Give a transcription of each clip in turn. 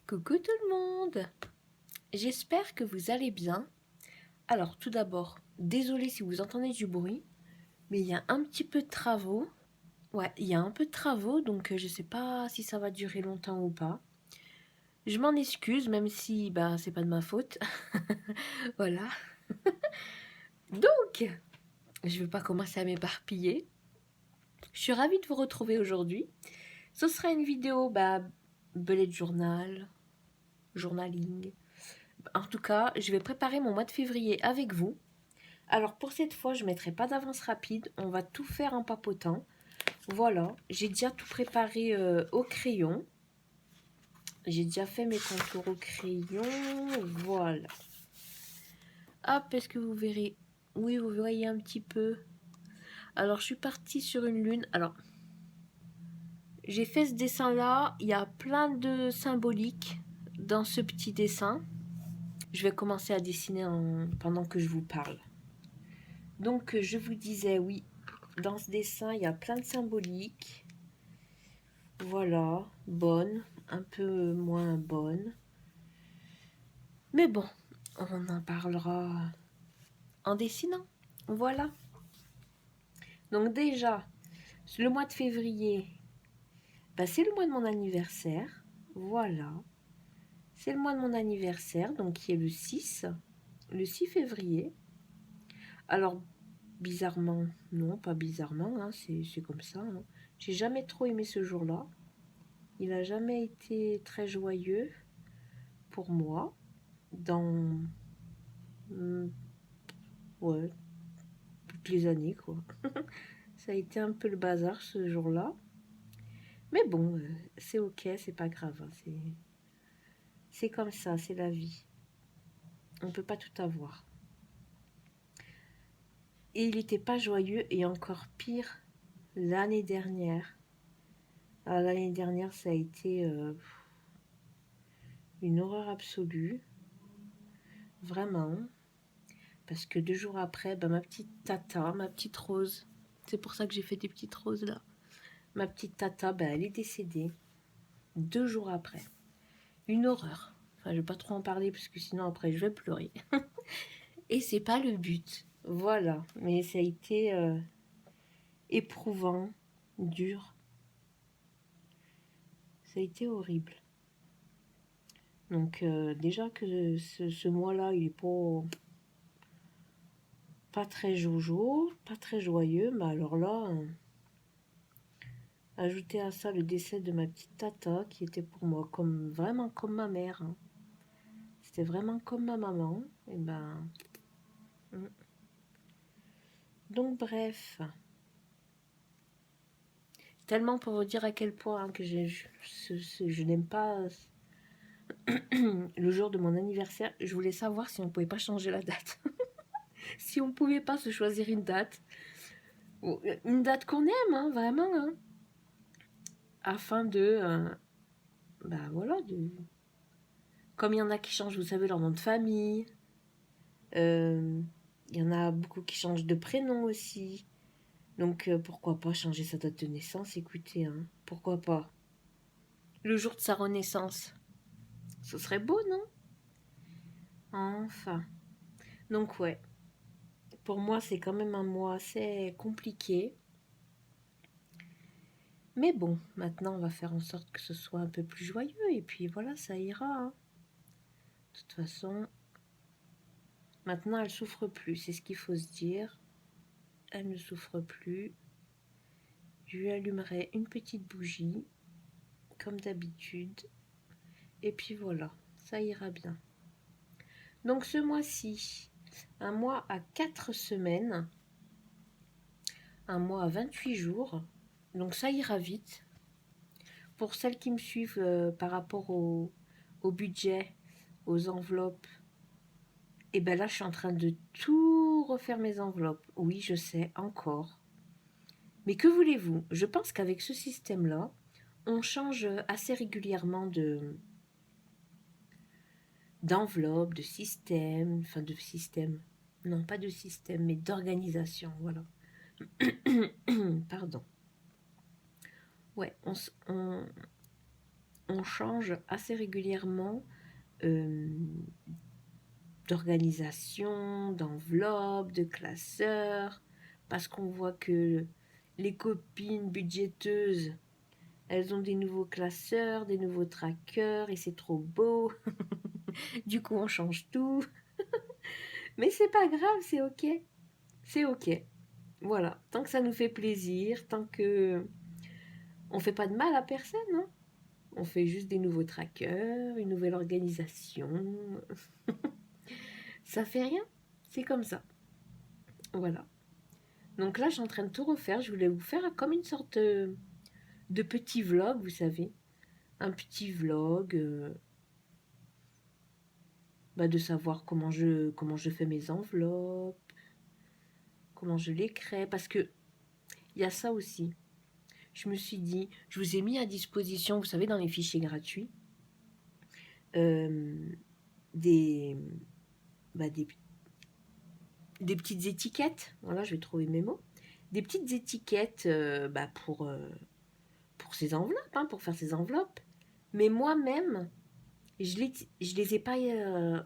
Coucou tout le monde! J'espère que vous allez bien. Alors tout d'abord, désolé si vous entendez du bruit, mais il y a un petit peu de travaux. Ouais, il y a un peu de travaux, donc je sais pas si ça va durer longtemps ou pas. Je m'en excuse, même si c'est pas de ma faute. Voilà. Donc, je vais pas commencer à m'éparpiller. Je suis ravie de vous retrouver aujourd'hui. Ce sera une vidéo bullet journal, journaling. En tout cas, je vais préparer mon mois de février avec vous. Alors pour cette fois, je ne mettrai pas d'avance rapide, on va tout faire en papotant. Voilà, j'ai déjà tout préparé au crayon. J'ai déjà fait mes contours au crayon, voilà. Hop, est-ce que vous verrez? Oui, vous voyez un petit peu. Alors je suis partie sur une lune. Alors, j'ai fait ce dessin-là, il y a plein de symboliques dans ce petit dessin. Je vais commencer à dessiner pendant que je vous parle. Donc je vous disais, oui, dans ce dessin, il y a plein de symboliques. Voilà, bonne, un peu moins bonne. Mais bon, on en parlera en dessinant. Voilà. Donc déjà, le mois de février, c'est le mois de mon anniversaire. Voilà. C'est le mois de mon anniversaire, donc qui est le 6 février. Alors, bizarrement, non, pas bizarrement, hein, c'est comme ça. Hein. J'ai jamais trop aimé ce jour-là. Il n'a jamais été très joyeux pour moi dans ouais, toutes les années, quoi. Ça a été un peu le bazar ce jour-là. Mais bon, c'est ok, c'est pas grave. Hein, c'est comme ça, c'est la vie. On peut pas tout avoir. Et il n'était pas joyeux, et encore pire, l'année dernière. Alors, l'année dernière, ça a été une horreur absolue. Vraiment. Parce que 2 jours après, ma petite tata, ma petite Rose, c'est pour ça que j'ai fait des petites roses là. Ma petite tata, elle est décédée 2 jours après. Une horreur. Enfin, je vais pas trop en parler parce que sinon après je vais pleurer. Et c'est pas le but. Voilà. Mais ça a été éprouvant, dur. Ça a été horrible. Donc déjà que ce mois-là, il est pas très jojo, pas très joyeux. Mais alors là, ajouter à ça le décès de ma petite tata qui était pour moi vraiment comme ma mère. Hein. C'était vraiment comme ma maman. Et donc bref. Tellement pour vous dire à quel point hein, que je n'aime pas le jour de mon anniversaire. Je voulais savoir si on ne pouvait pas changer la date. Si on ne pouvait pas se choisir une date. Une date qu'on aime, hein, vraiment. Hein, afin de... voilà, comme il y en a qui changent, vous savez, leur nom de famille. Il y en a beaucoup qui changent de prénom aussi. Donc pourquoi pas changer sa date de naissance, écoutez, hein, pourquoi pas. Le jour de sa renaissance. Ce serait beau, non? Enfin. Donc ouais. Pour moi, c'est quand même un mois assez compliqué. Mais bon, maintenant, on va faire en sorte que ce soit un peu plus joyeux. Et puis voilà, ça ira. Hein. De toute façon, maintenant, elle souffre plus. C'est ce qu'il faut se dire. Elle ne souffre plus. Je lui allumerai une petite bougie, comme d'habitude. Et puis voilà, ça ira bien. Donc ce mois-ci, un mois à 4 semaines, un mois à 28 jours. Donc ça ira vite. Pour celles qui me suivent par rapport au budget, aux enveloppes, et là je suis en train de tout refaire mes enveloppes. Oui, je sais, encore. Mais que voulez-vous? Je pense qu'avec ce système-là, on change assez régulièrement d'enveloppe, de système, enfin de système. Non, pas de système, mais d'organisation, voilà. Pardon. Ouais, on change assez régulièrement d'organisation, d'enveloppe, de classeur, parce qu'on voit que les copines budgéteuses, elles ont des nouveaux classeurs, des nouveaux trackers, et c'est trop beau. Du coup, on change tout. Mais c'est pas grave, c'est ok. C'est ok. Voilà. Tant que ça nous fait plaisir, tant que on fait pas de mal à personne, hein. On fait juste des nouveaux trackers, une nouvelle organisation. Ça fait rien. C'est comme ça. Voilà. Donc là, je suis en train de tout refaire. Je voulais vous faire comme une sorte de petit vlog, vous savez. Un petit vlog de savoir comment je fais mes enveloppes, comment je les crée. Parce que il y a ça aussi. Je me suis dit, je vous ai mis à disposition, vous savez, dans les fichiers gratuits, euh, des, bah, des petites étiquettes. Voilà, je vais trouver mes mots. Des petites étiquettes pour ces enveloppes, hein, pour faire ces enveloppes. Mais moi-même, je les ai pas, je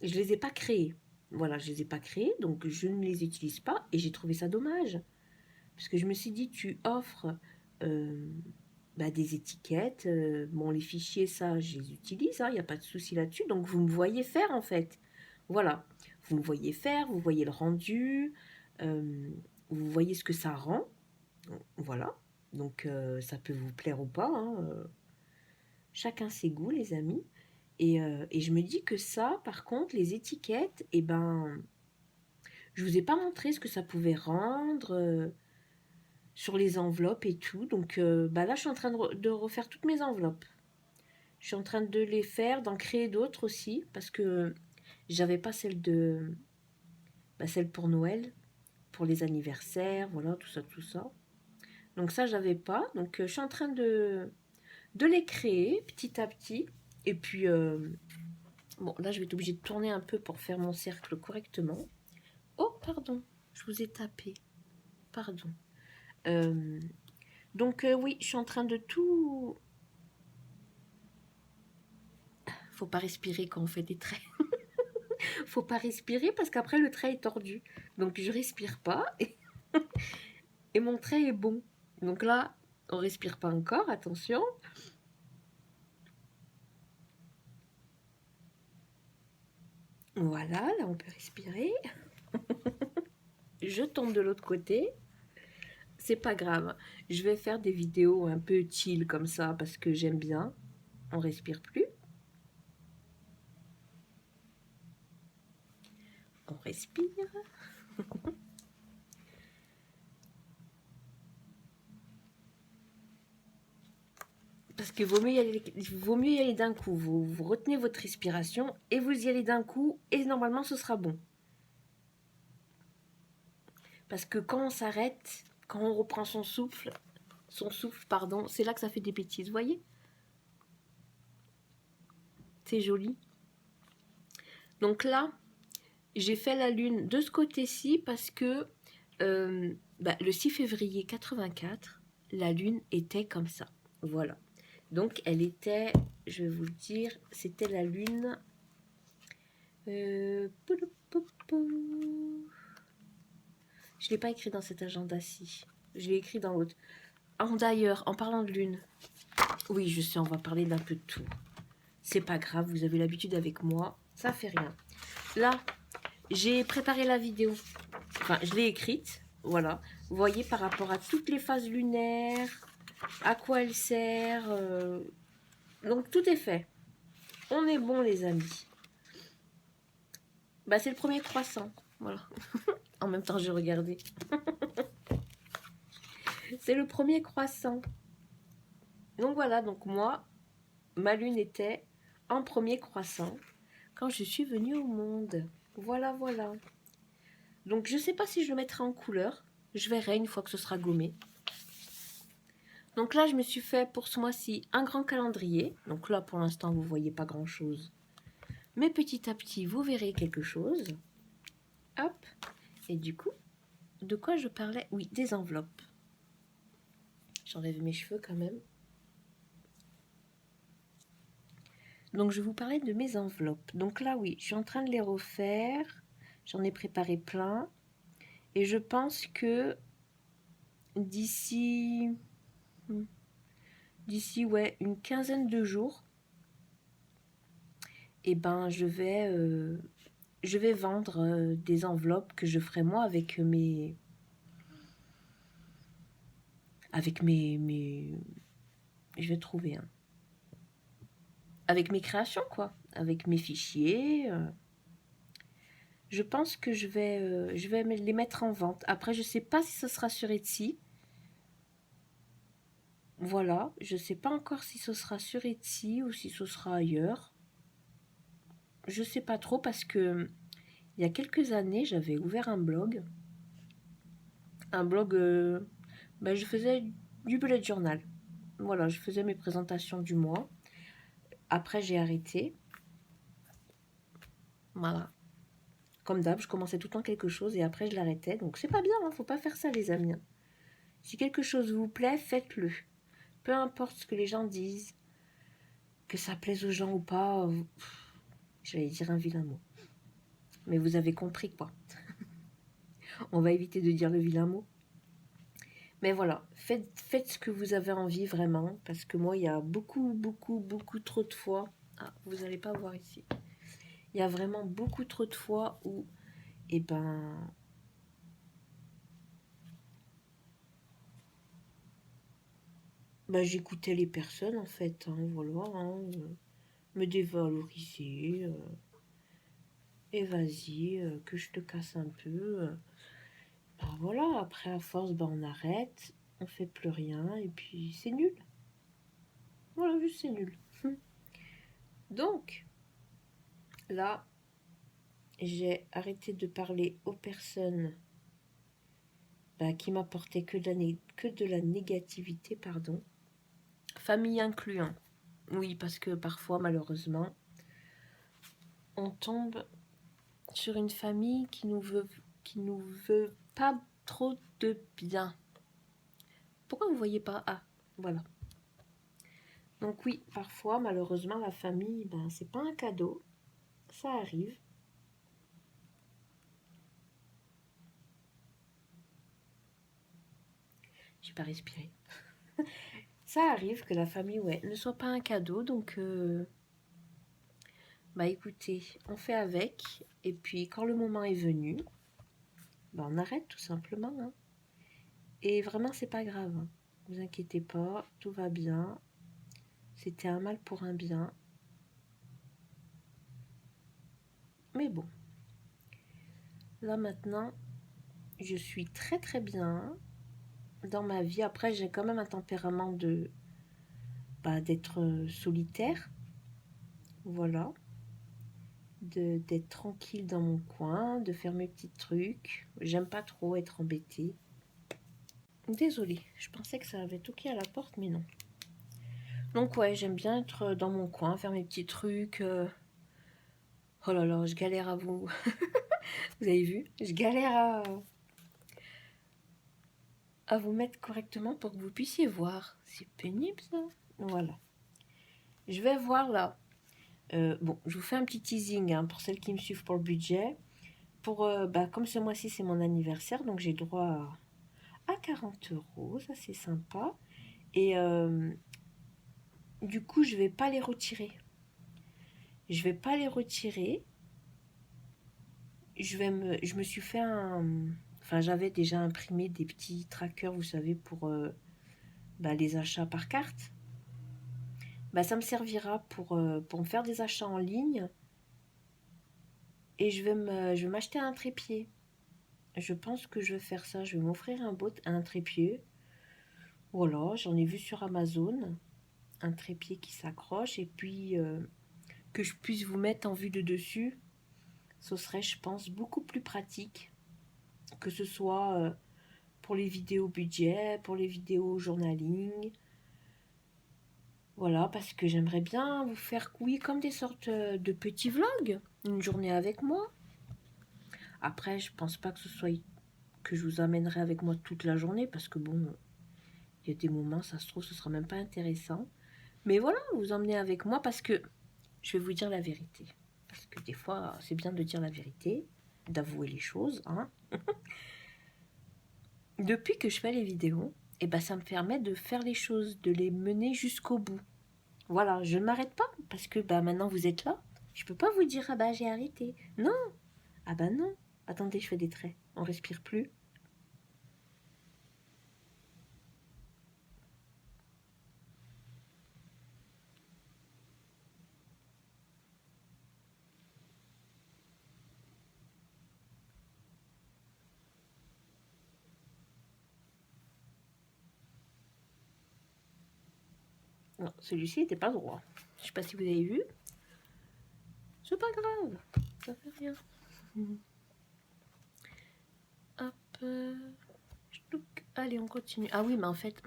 les ai pas créées. Voilà, je les ai pas créées, donc je ne les utilise pas et j'ai trouvé ça dommage. Parce que je me suis dit, tu offres des étiquettes. Bon, les fichiers, ça, je les utilise, il n'y a pas de souci là-dessus. Donc, vous me voyez faire, en fait. Voilà. Vous me voyez faire, vous voyez le rendu, euh, vous voyez ce que ça rend. Voilà. Donc, ça peut vous plaire ou pas, hein. Chacun ses goûts, les amis. Et je me dis que ça, par contre, les étiquettes, je vous ai pas montré ce que ça pouvait rendre sur les enveloppes et tout. Donc là, je suis en train de refaire toutes mes enveloppes. Je suis en train de les faire, d'en créer d'autres aussi, parce que j'avais pas celle pour Noël, pour les anniversaires, voilà, tout ça, tout ça. Donc ça, j'avais pas. Donc je suis en train de les créer petit à petit. Et puis, bon, là, je vais être obligée de tourner un peu pour faire mon cercle correctement. Oh, pardon, je vous ai tapé. Pardon. Donc, oui, je suis en train de tout... Faut pas respirer quand on fait des traits. Faut pas respirer parce qu'après, le trait est tordu. Donc, je respire pas et mon trait est bon. Donc là, on respire pas encore, attention. Voilà, là, on peut respirer. Je tombe de l'autre côté. C'est pas grave. Je vais faire des vidéos un peu chill comme ça parce que j'aime bien. On respire plus. On respire. Parce que vaut mieux y aller d'un coup. Vous retenez votre respiration et vous y allez d'un coup et normalement ce sera bon. Parce que quand on s'arrête, quand on reprend son souffle, pardon, c'est là que ça fait des bêtises, vous voyez? C'est joli. Donc là, j'ai fait la lune de ce côté-ci parce que le 6 février 84, la lune était comme ça. Voilà. Donc elle était, je vais vous le dire, c'était la lune... je ne l'ai pas écrit dans cet agenda-ci. Je l'ai écrit dans l'autre. D'ailleurs, en parlant de lune, oui, je sais, on va parler d'un peu de tout. C'est pas grave, vous avez l'habitude avec moi, ça fait rien. Là, j'ai préparé la vidéo. Enfin, je l'ai écrite, voilà. Vous voyez, par rapport à toutes les phases lunaires, à quoi elle sert. Donc, tout est fait. On est bon, les amis. C'est le premier croissant. Voilà. En même temps, j'ai regardé. C'est le premier croissant. Donc, voilà. Donc, moi, ma lune était en premier croissant quand je suis venue au monde. Voilà, voilà. Donc, je ne sais pas si je le mettrai en couleur. Je verrai une fois que ce sera gommé. Donc là, je me suis fait pour ce mois-ci un grand calendrier. Donc là, pour l'instant, vous ne voyez pas grand-chose. Mais petit à petit, vous verrez quelque chose. Hop. Et du coup, de quoi je parlais? Oui, des enveloppes. J'enlève mes cheveux quand même. Donc je vous parlais de mes enveloppes. Donc là oui, je suis en train de les refaire. J'en ai préparé plein. Et je pense que d'ici ouais, une quinzaine de jours, et ben je vais vendre des enveloppes que je ferai moi avec mes je vais trouver un avec mes créations quoi, avec mes fichiers. Je pense que je vais les mettre en vente. Après, je sais pas si ce sera sur Etsy. Voilà, je sais pas encore si ce sera sur Etsy ou si ce sera ailleurs. Je sais pas trop parce que il y a quelques années, j'avais ouvert un blog. Un blog, je faisais du bullet journal. Voilà, je faisais mes présentations du mois. Après, j'ai arrêté. Voilà. Comme d'hab, je commençais tout le temps quelque chose et après, je l'arrêtais. Donc, c'est pas bien, hein, faut pas faire ça, les amis. Si quelque chose vous plaît, faites-le. Peu importe ce que les gens disent, que ça plaise aux gens ou pas, j'allais dire un vilain mot. Mais vous avez compris quoi. On va éviter de dire le vilain mot. Mais voilà, faites ce que vous avez envie vraiment, parce que moi, il y a beaucoup trop de fois. Ah, vous n'allez pas voir ici. Il y a vraiment beaucoup trop de fois où, eh ben, j'écoutais les personnes en fait, hein, voilà, hein, me dévaloriser, et vas-y, que je te casse un peu. Voilà, après à force, on arrête, on fait plus rien et puis c'est nul. Voilà, juste c'est nul. Donc, là, j'ai arrêté de parler aux personnes qui m'apportaient que de la négativité, pardon. Famille incluant. Oui, parce que parfois, malheureusement, on tombe sur une famille qui nous veut pas trop de bien. Pourquoi vous voyez pas? Ah, voilà. Donc oui, parfois, malheureusement, la famille, c'est pas un cadeau. Ça arrive. J'ai pas respiré. Ça arrive que la famille, ouais, ne soit pas un cadeau, donc écoutez, on fait avec, et puis quand le moment est venu, on arrête tout simplement, hein. Et vraiment, c'est pas grave, hein. Vous inquiétez pas, tout va bien. C'était un mal pour un bien. Mais bon, là maintenant, je suis très très bien dans ma vie. Après, j'ai quand même un tempérament d'être solitaire. Voilà. D'être tranquille dans mon coin, de faire mes petits trucs. J'aime pas trop être embêtée. Désolée, je pensais que ça avait toqué à la porte, mais non. Donc ouais, j'aime bien être dans mon coin, faire mes petits trucs. Oh là là, je galère à vous. Vous avez vu? Je galère à vous mettre correctement pour que vous puissiez voir. C'est pénible ça. Voilà. Je vais voir là. Bon, je vous fais un petit teasing hein, pour celles qui me suivent pour le budget. Pour, comme ce mois-ci c'est mon anniversaire, donc j'ai droit à 40 euros, ça c'est sympa. Et du coup, je vais pas les retirer. Je vais pas les retirer. Je me suis fait Enfin, j'avais déjà imprimé des petits trackers, vous savez, pour les achats par carte. Ça me servira pour me faire des achats en ligne. Et je vais m'acheter un trépied. Je pense que je vais faire ça. Je vais m'offrir un trépied. Voilà, j'en ai vu sur Amazon. Un trépied qui s'accroche. Et puis, que je puisse vous mettre en vue de dessus. Ce serait, je pense, beaucoup plus pratique. Que ce soit pour les vidéos budget, pour les vidéos journaling. Voilà, parce que j'aimerais bien vous faire, oui, comme des sortes de petits vlogs. Une journée avec moi. Après, je pense pas que ce soit que je vous amènerai avec moi toute la journée, parce que bon, il y a des moments, ça se trouve, ce sera même pas intéressant. Mais voilà, vous emmenez avec moi parce que je vais vous dire la vérité. Parce que des fois, c'est bien de dire la vérité, d'avouer les choses, hein. Depuis que je fais les vidéos, et ben ça me permet de faire les choses, de les mener jusqu'au bout. Voilà, je ne m'arrête pas parce que bah, maintenant vous êtes là. Je peux pas vous dire ah bah j'ai arrêté. Non. Ah bah non. Attendez, je fais des traits. On respire plus. Non, celui-ci n'était pas droit. Je sais pas si vous avez vu. C'est pas grave. Ça fait rien. Hop. Allez, on continue. Ah oui, mais en fait,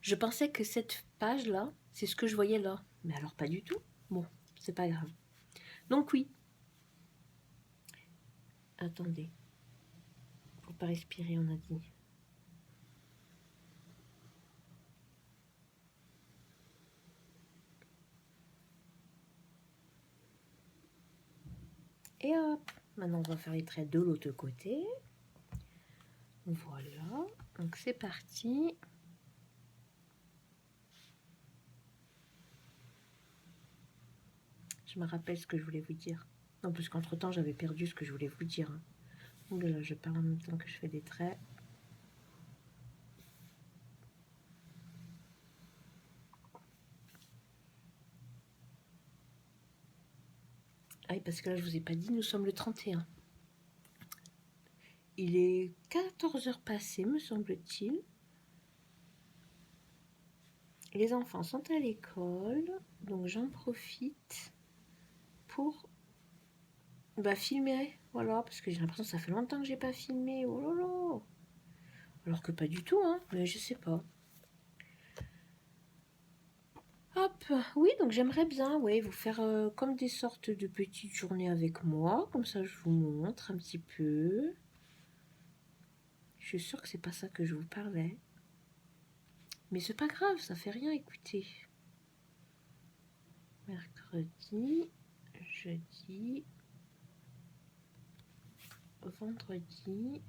je pensais que cette page-là, c'est ce que je voyais là. Mais alors pas du tout. Bon, c'est pas grave. Donc oui. Attendez. Faut pas respirer, on a dit. Et hop. Maintenant, on va faire les traits de l'autre côté. Voilà. Donc c'est parti. Je me rappelle ce que je voulais vous dire. Non, parce qu'entre-temps, j'avais perdu ce que je voulais vous dire. Ouh là là, je parle en même temps que je fais des traits. Ah oui, parce que là, je vous ai pas dit, nous sommes le 31. Il est 14 heures passées, me semble-t-il. Les enfants sont à l'école, donc j'en profite pour filmer. Voilà, parce que j'ai l'impression que ça fait longtemps que j'ai pas filmé. Oh là là. Alors que pas du tout, hein, mais je sais pas. Hop, oui, donc j'aimerais bien, ouais, vous faire comme des sortes de petites journées avec moi, comme ça je vous montre un petit peu. Je suis sûre que c'est pas ça que je vous parlais. Mais c'est pas grave, ça fait rien, écoutez. Mercredi, jeudi, vendredi,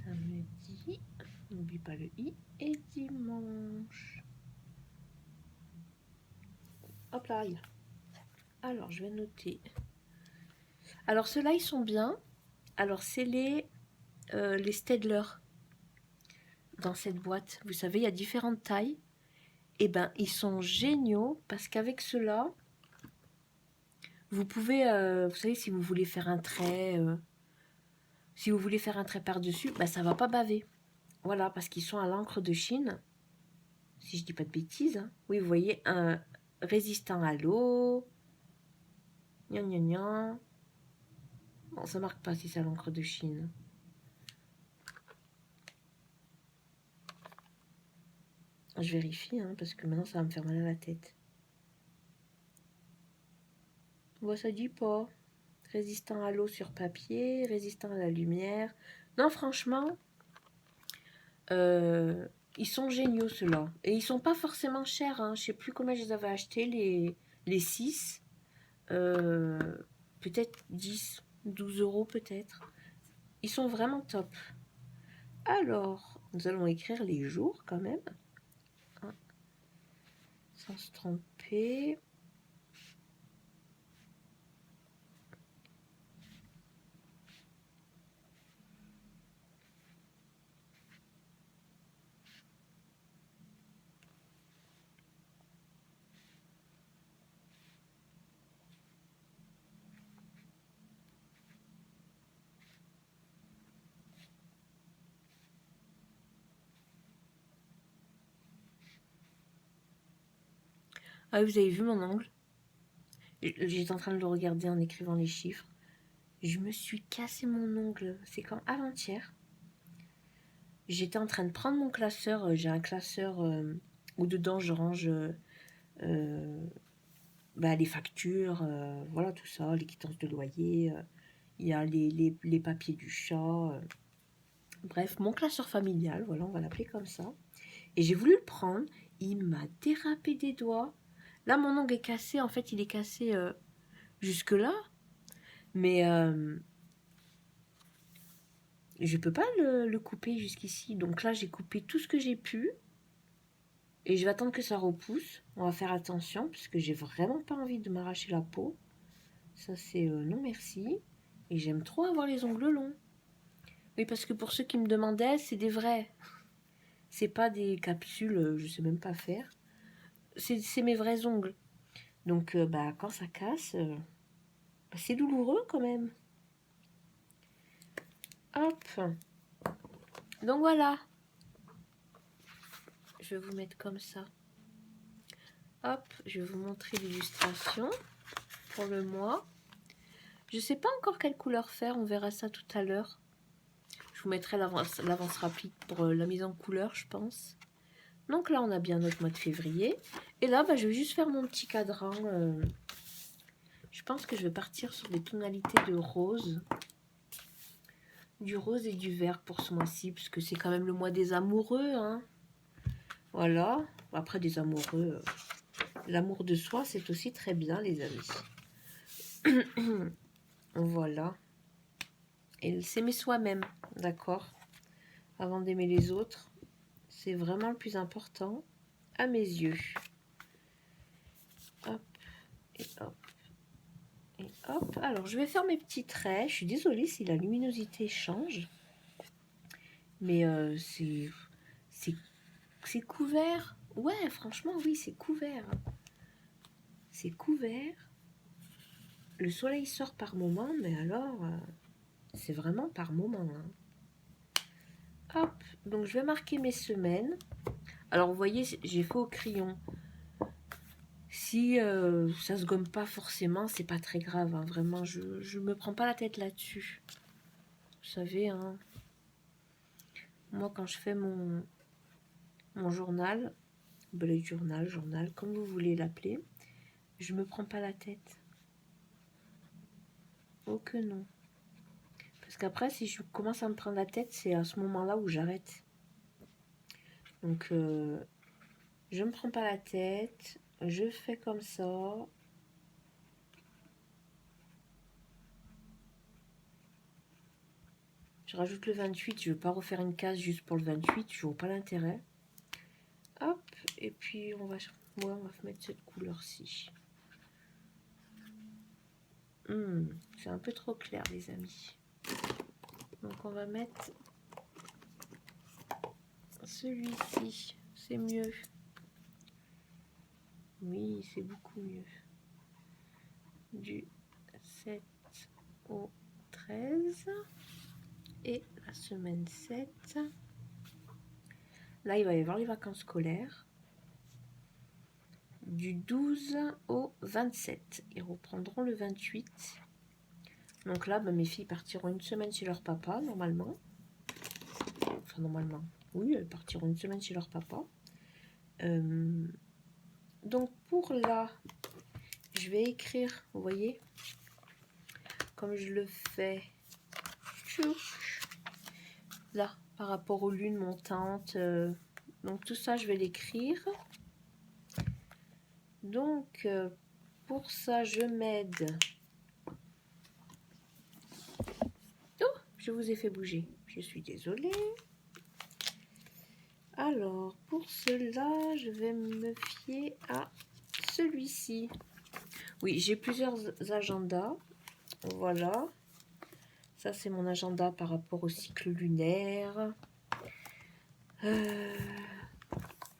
samedi, n'oublie pas le i, et dimanche. Hop là, alors je vais noter. Alors ceux-là, ils sont bien. Alors c'est les Staedtler dans cette boîte. Vous savez, il y a différentes tailles. Et ben, ils sont géniaux parce qu'avec ceux-là, vous pouvez, vous savez, si vous voulez faire un trait, par-dessus, ben, ça va pas baver. Voilà, parce qu'ils sont à l'encre de Chine. Si je dis pas de bêtises. Hein. Oui, vous voyez, un résistant à l'eau. Gna gna gna. Bon, ça marque pas si c'est à l'encre de Chine. Je vérifie, hein, parce que maintenant ça va me faire mal à la tête. Bon, ça dit pas. Résistant à l'eau sur papier, résistant à la lumière. Non, franchement, ils sont géniaux ceux-là. Et ils sont pas forcément chers. Hein. Je sais plus combien je les avais achetés, les 6. Peut-être 10, 12 euros peut-être. Ils sont vraiment top. Alors, nous allons écrire les jours quand même. Hein, sans se tromper. Ah, vous avez vu mon ongle? J'étais en train de le regarder en écrivant les chiffres. Je me suis cassé mon ongle. C'est comme avant-hier. J'étais en train de prendre mon classeur. J'ai un classeur où dedans je range les factures, voilà tout ça, les quittances de loyer. Il y a les papiers du chat. Bref, mon classeur familial, voilà, on va l'appeler comme ça. Et j'ai voulu le prendre, il m'a dérapé des doigts. Là, mon ongle est cassé, en fait, il est cassé jusque-là. Mais je peux pas le couper jusqu'ici. Donc là, j'ai coupé tout ce que j'ai pu. Et je vais attendre que ça repousse. On va faire attention, parce que j'ai vraiment pas envie de m'arracher la peau. Ça, c'est non merci. Et j'aime trop avoir les ongles longs. Oui, parce que pour ceux qui me demandaient, c'est des vrais. C'est pas des capsules, je sais même pas faire. C'est mes vrais ongles. Donc, bah, quand ça casse, bah, c'est douloureux quand même. Hop. Donc voilà. Je vais vous mettre comme ça. Hop, je vais vous montrer l'illustration pour le mois. Je sais pas encore quelle couleur faire, on verra ça tout à l'heure. Je vous mettrai l'avance rapide pour la mise en couleur, je pense. Donc là, on a bien notre mois de février. Et là, bah, je vais juste faire mon petit cadran. Je pense que je vais partir sur des tonalités de rose. Du rose et du vert pour ce mois-ci, puisque c'est quand même le mois des amoureux. Hein. Voilà. Après, des amoureux, l'amour de soi, c'est aussi très bien, les amis. Voilà. Et s'aimer soi-même, d'accord? Avant d'aimer les autres. C'est vraiment le plus important à mes yeux. Hop, et hop, et hop. Alors, je vais faire mes petits traits. Je suis désolée si la luminosité change. Mais c'est couvert. Ouais, franchement, oui, c'est couvert. C'est couvert. Le soleil sort par moment, mais alors, c'est vraiment par moment. Hein. Hop, donc je vais marquer mes semaines. Alors, vous voyez, j'ai fait au crayon. Si ça se gomme pas forcément, c'est pas très grave. Hein, vraiment, je me prends pas la tête là-dessus. Vous savez, hein, moi, quand je fais mon journal, bullet journal, comme vous voulez l'appeler, je me prends pas la tête. Oh que non. Parce qu'après, si je commence à me prendre la tête, c'est à ce moment-là où j'arrête. Donc, je me prends pas la tête. Je fais comme ça. Je rajoute le 28. Je ne veux pas refaire une case juste pour le 28. Je vois pas l'intérêt. Hop. Et puis, on va mettre cette couleur-ci. C'est un peu trop clair, les amis. Donc, on va mettre celui-ci. C'est mieux. Oui, c'est beaucoup mieux. Du 7 au 13. Et la semaine 7. Là, il va y avoir les vacances scolaires. Du 12 au 27. Ils reprendront le 28. Donc là, bah, mes filles partiront une semaine chez leur papa, normalement. Enfin, normalement. Oui, elles partiront une semaine chez leur papa. Donc, pour là, je vais écrire, vous voyez, comme je le fais là, par rapport aux lunes montantes. Donc, tout ça, je vais l'écrire. Donc, pour ça, je m'aide. Oh, je vous ai fait bouger. Je suis désolée. Alors, pour cela, je vais me fier à celui-ci. Oui, j'ai plusieurs agendas. Voilà. Ça, c'est mon agenda par rapport au cycle lunaire.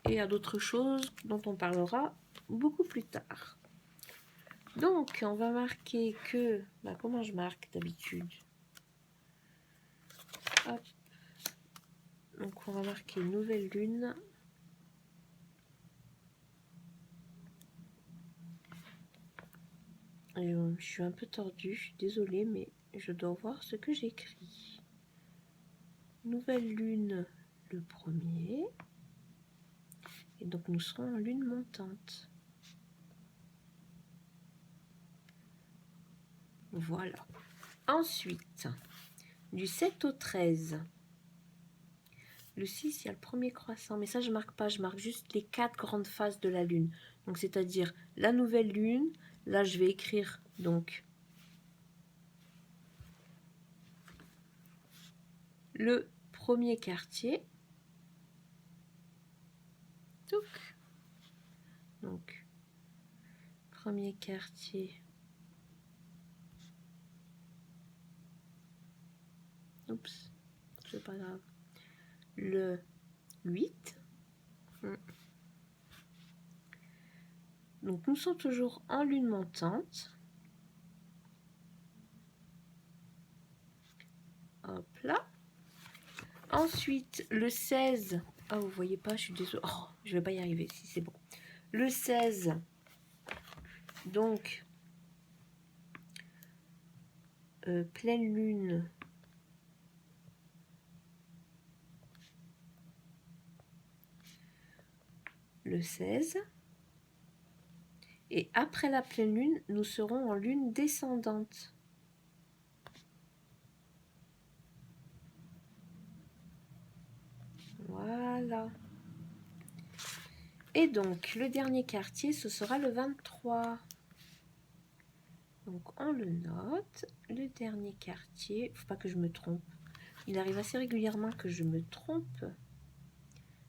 Et à d'autres choses dont on parlera beaucoup plus tard. Donc, on va marquer que... Bah, comment je marque d'habitude? Hop. Donc, on va marquer nouvelle lune. Je suis un peu tordue, je suis désolée, mais je dois voir ce que j'écris. Nouvelle lune le 1er. Et donc, nous serons en lune montante. Voilà. Ensuite, du 7 au 13. Le 6, il y a le premier croissant. Mais ça, je marque pas. Je marque juste les 4 grandes phases de la lune. Donc, c'est-à-dire la nouvelle lune. Là, je vais écrire donc le premier quartier. Donc, premier quartier. Oups, c'est pas grave. Le 8. Donc, nous sommes toujours en lune montante. Hop là. Ensuite, le 16. Ah, vous voyez pas, je suis désolée. Oh, je vais pas y arriver, si c'est bon. Le 16. Donc, pleine lune. Le 16. Et après la pleine lune, nous serons en lune descendante. Voilà. Et donc, le dernier quartier, ce sera le 23. Donc, on le note. Le dernier quartier, faut pas que je me trompe. Il arrive assez régulièrement que je me trompe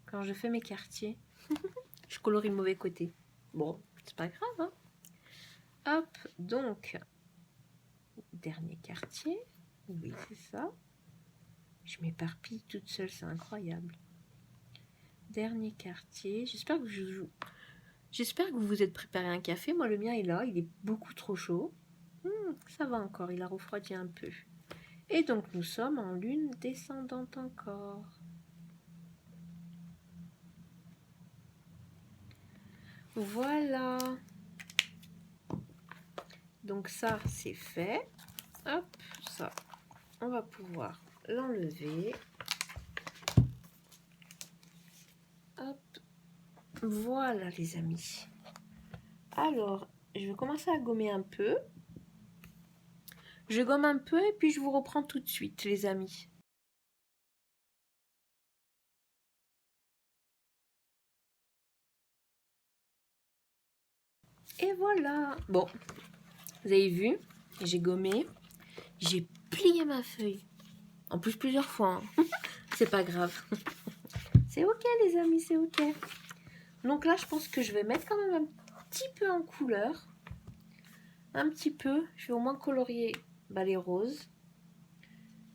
quand je fais mes quartiers. Je colorie le mauvais côté. Bon, c'est pas grave, hein. Hop, donc, dernier quartier. Oui, c'est ça. Je m'éparpille toute seule, c'est incroyable. Dernier quartier. J'espère que vous vous êtes préparé un café. Moi, le mien est là. Il est beaucoup trop chaud. Ça va encore. Il a refroidi un peu. Et donc, nous sommes en lune descendante encore. Voilà. Donc, ça, c'est fait. Hop, ça, on va pouvoir l'enlever. Hop. Voilà, les amis. Alors, je vais commencer à gommer un peu. Je gomme un peu et puis je vous reprends tout de suite, les amis. Et voilà. Bon, vous avez vu, j'ai gommé. J'ai plié ma feuille. En plus, plusieurs fois. Hein. C'est pas grave. C'est ok, les amis, c'est ok. Donc là, je pense que je vais mettre quand même un petit peu en couleur. Un petit peu. Je vais au moins colorier les roses.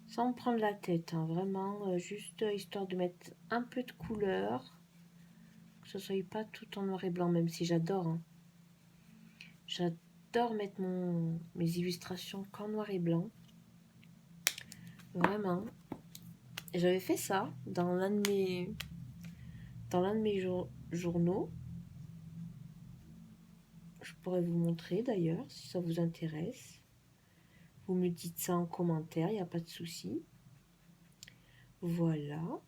Sans me prendre la tête, hein, vraiment, juste histoire de mettre un peu de couleur, que ce soit pas tout en noir et blanc, même si j'adore. Hein. J'adore mettre mes illustrations qu'en noir et blanc. Vraiment. J'avais fait ça dans l'un de mes journaux. Je pourrais vous montrer d'ailleurs, si ça vous intéresse. Vous me dites ça en commentaire, il n'y a pas de souci. Voilà. Vous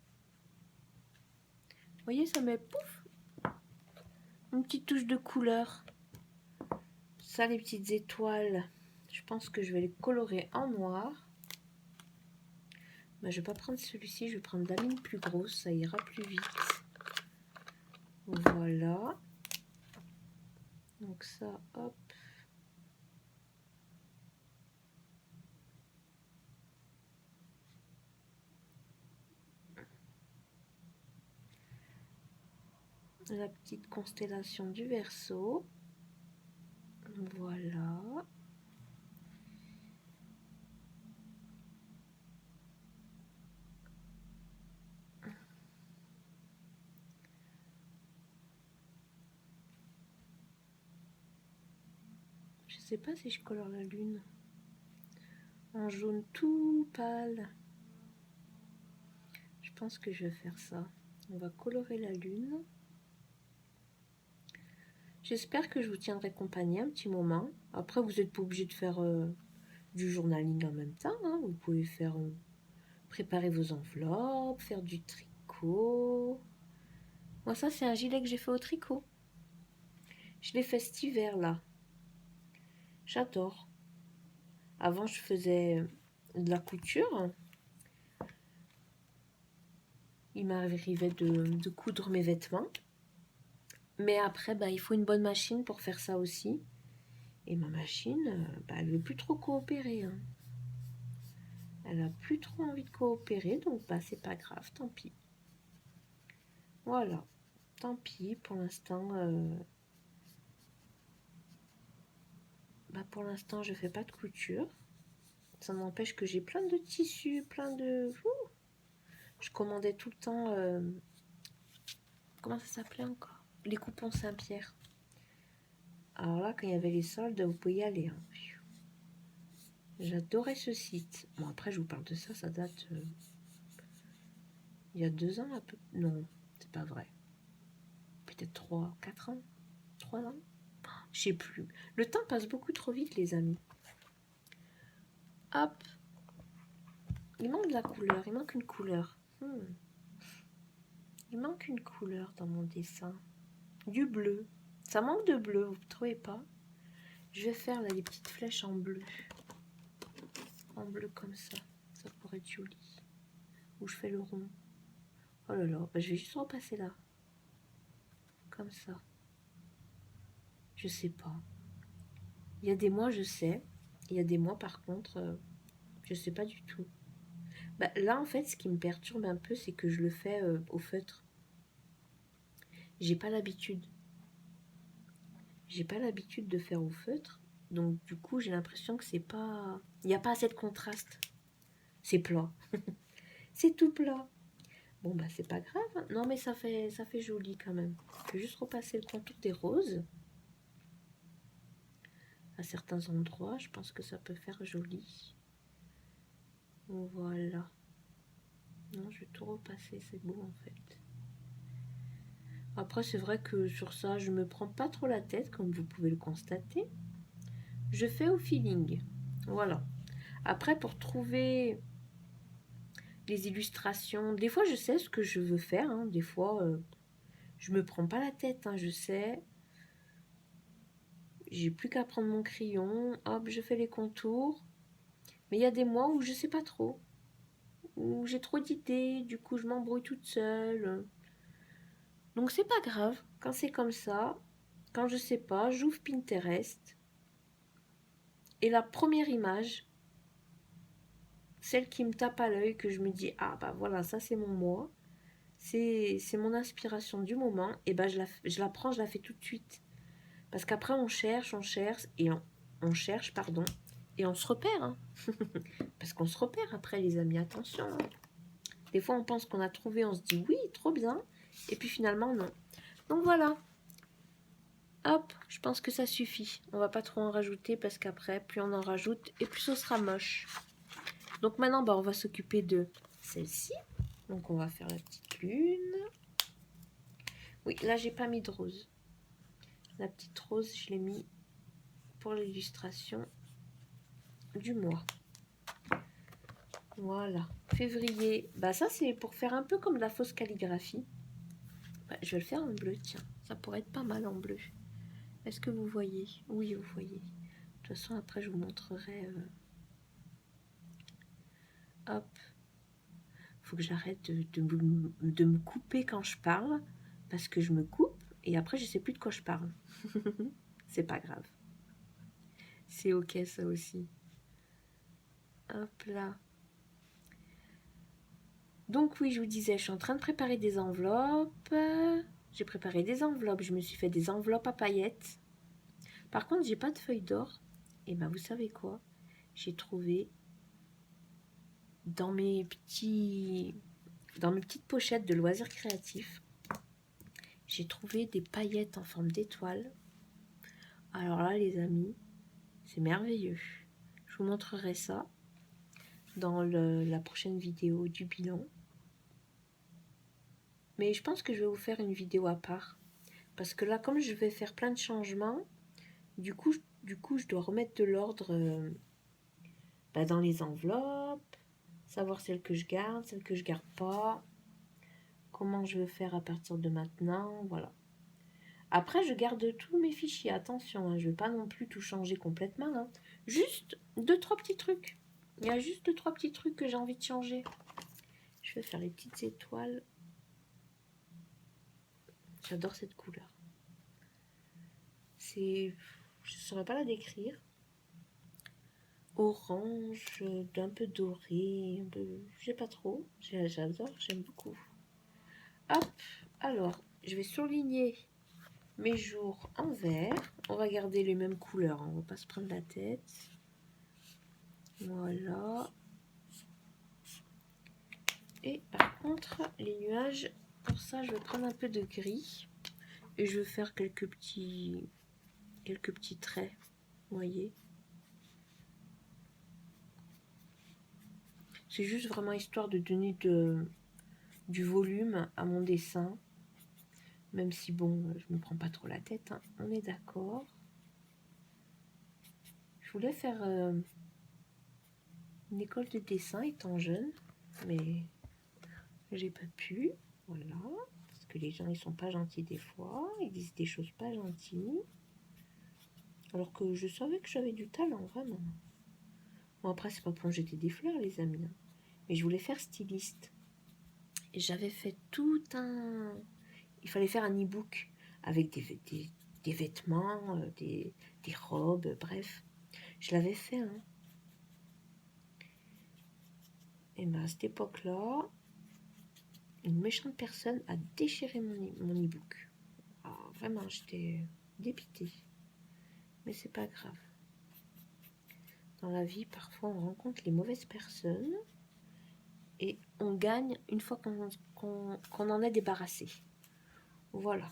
voyez, ça met pouf, une petite touche de couleur. Ça, les petites étoiles, je pense que je vais les colorer en noir. Mais je vais pas prendre celui-ci, je vais prendre la mine plus grosse, ça ira plus vite. Voilà. Donc ça, hop. La petite constellation du Verseau. Voilà. Je sais pas si je colore la lune en jaune tout pâle. Je pense que je vais faire ça. On va colorer la lune. J'espère que je vous tiendrai compagnie un petit moment. Après, vous n'êtes pas obligé de faire du journaling en même temps. Hein. Vous pouvez faire préparer vos enveloppes, faire du tricot. Moi, ça, c'est un gilet que j'ai fait au tricot. Je l'ai fait cet hiver, là. J'adore. Avant, je faisais de la couture. Il m'arrivait de coudre mes vêtements. Mais après, bah, il faut une bonne machine pour faire ça aussi. Et ma machine, bah, elle veut plus trop coopérer. Hein. Elle a plus trop envie de coopérer, donc bah, c'est pas grave, tant pis. Voilà, tant pis, pour l'instant... pour l'instant, je fais pas de couture. Ça n'empêche que j'ai plein de tissus, plein de... Je commandais tout le temps... comment ça s'appelait encore? Les coupons Saint-Pierre. Alors là, quand il y avait les soldes, vous pouvez y aller. Hein. J'adorais ce site. Bon, après, je vous parle de ça, ça date... il y a 2 ans, un peu... Non, c'est pas vrai. Peut-être 3, 4 ans. 3 ans. Je sais plus. Le temps passe beaucoup trop vite, les amis. Hop. Il manque de la couleur. Il manque une couleur. Il manque une couleur dans mon dessin. Du bleu. Ça manque de bleu, vous ne trouvez pas? Je vais faire là des petites flèches en bleu. En bleu comme ça. Ça pourrait être joli. Ou je fais le rond. Oh là là, je vais juste repasser là. Comme ça. Je sais pas. Il y a des mois, je sais. Il y a des mois, par contre, je sais pas du tout. Là, en fait, ce qui me perturbe un peu, c'est que je le fais au feutre. J'ai pas l'habitude. J'ai pas l'habitude de faire au feutre. Donc, du coup, j'ai l'impression que c'est pas... Il n'y a pas assez de contraste. C'est plat. C'est tout plat. Bon, c'est pas grave. Non, mais ça fait joli quand même. Je vais juste repasser le contour des roses. À certains endroits, je pense que ça peut faire joli. Voilà. Non, je vais tout repasser, c'est beau en fait. Après, c'est vrai que sur ça, je me prends pas trop la tête, comme vous pouvez le constater. Je fais au feeling. Voilà. Après, pour trouver les illustrations, des fois, je sais ce que je veux faire. Hein. Des fois, je me prends pas la tête, hein, je sais. J'ai plus qu'à prendre mon crayon. Hop, je fais les contours. Mais il y a des mois où je sais pas trop. Où j'ai trop d'idées. Du coup, je m'embrouille toute seule. Donc, c'est pas grave. Quand c'est comme ça, quand je sais pas, j'ouvre Pinterest. Et la première image, celle qui me tape à l'œil, que je me dis, ah bah voilà, ça c'est mon moi, c'est mon inspiration du moment, et je la prends, je la fais tout de suite. Parce qu'après on cherche, et on cherche, pardon, et on se repère. Hein. Parce qu'on se repère après, les amis, attention. Hein. Des fois on pense qu'on a trouvé, on se dit oui, trop bien, et puis finalement non. Donc voilà. Hop, je pense que ça suffit. On va pas trop en rajouter parce qu'après, plus on en rajoute, et plus ce sera moche. Donc maintenant, on va s'occuper de celle-ci. Donc on va faire la petite lune. Oui, là, j'ai pas mis de rose. La petite rose, je l'ai mis pour l'illustration du mois. Voilà. Février. Ça, c'est pour faire un peu comme de la fausse calligraphie. Je vais le faire en bleu, tiens. Ça pourrait être pas mal en bleu. Est-ce que vous voyez? Oui, vous voyez. De toute façon, après, je vous montrerai... Hop. Faut que j'arrête de me couper quand je parle. Parce que je me coupe et après, je sais plus de quoi je parle. C'est pas grave. C'est ok, ça aussi. Hop là. Donc oui, je vous disais, je suis en train de préparer des enveloppes. J'ai préparé des enveloppes. Je me suis fait des enveloppes à paillettes. Par contre, j'ai pas de feuilles d'or. Et vous savez quoi? J'ai trouvé dans mes petites pochettes de loisirs créatifs, j'ai trouvé des paillettes en forme d'étoile. Alors là, les amis, c'est merveilleux. Je vous montrerai ça dans la prochaine vidéo du bilan. Mais je pense que je vais vous faire une vidéo à part. Parce que là, comme je vais faire plein de changements, du coup je dois remettre de l'ordre dans les enveloppes, savoir celles que je garde pas, comment je vais faire à partir de maintenant, voilà. Après, je garde tous mes fichiers, attention, hein, je ne vais pas non plus tout changer complètement. Hein. Juste 2-3 petits trucs. Il y a juste 2-3 petits trucs que j'ai envie de changer. Je vais faire les petites étoiles J'adore cette couleur. C'est... Je ne saurais pas la décrire. Orange, d'un peu doré, un peu... Je sais pas trop. J'adore, j'aime beaucoup. Hop, alors, je vais surligner mes jours en vert. On va garder les mêmes couleurs, hein, on va pas se prendre la tête. Voilà. Et par contre, les nuages, pour ça, je vais prendre un peu de gris. Et je vais faire quelques petits traits, vous voyez. C'est juste vraiment histoire de donner du volume à mon dessin. Même si, bon, je ne me prends pas trop la tête, hein, on est d'accord. Je voulais faire une école de dessin étant jeune, mais j'ai pas pu, voilà. Parce que les gens, ils sont pas gentils des fois, ils disent des choses pas gentilles. Alors que je savais que j'avais du talent, vraiment. Bon, après, c'est pas pour me jeter des fleurs, les amis, hein. Mais je voulais faire styliste. Et j'avais fait tout un... Il fallait faire un e-book avec des vêtements, des robes, bref. Je l'avais fait, hein. Et bien, à cette époque-là, une méchante personne a déchiré mon e-book. Alors, vraiment, j'étais dépitée. Mais c'est pas grave. Dans la vie, parfois, on rencontre les mauvaises personnes et on gagne une fois qu'on en est débarrassé. Voilà.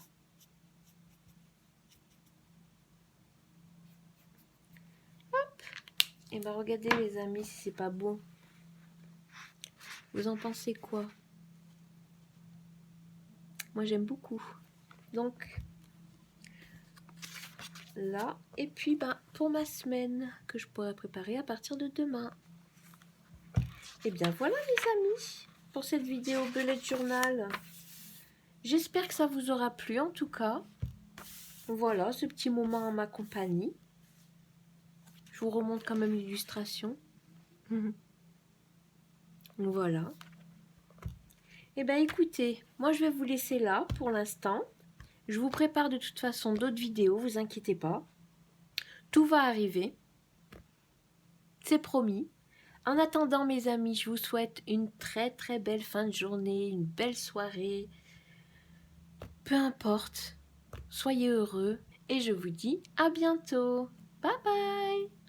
Hop. Et ben regardez les amis si c'est pas beau. Vous en pensez quoi? Moi j'aime beaucoup. Donc là, et puis ben pour ma semaine que je pourrais préparer à partir de demain. Et bien voilà les amis pour cette vidéo bullet journal. J'espère que ça vous aura plu en tout cas. Voilà ce petit moment en ma compagnie. Je vous remonte quand même l'illustration. Voilà. Et ben écoutez, moi je vais vous laisser là pour l'instant. Je vous prépare de toute façon d'autres vidéos, vous inquiétez pas. Tout va arriver. C'est promis. En attendant mes amis, je vous souhaite une très très belle fin de journée, une belle soirée. Peu importe. Soyez heureux et je vous dis à bientôt. Bye bye.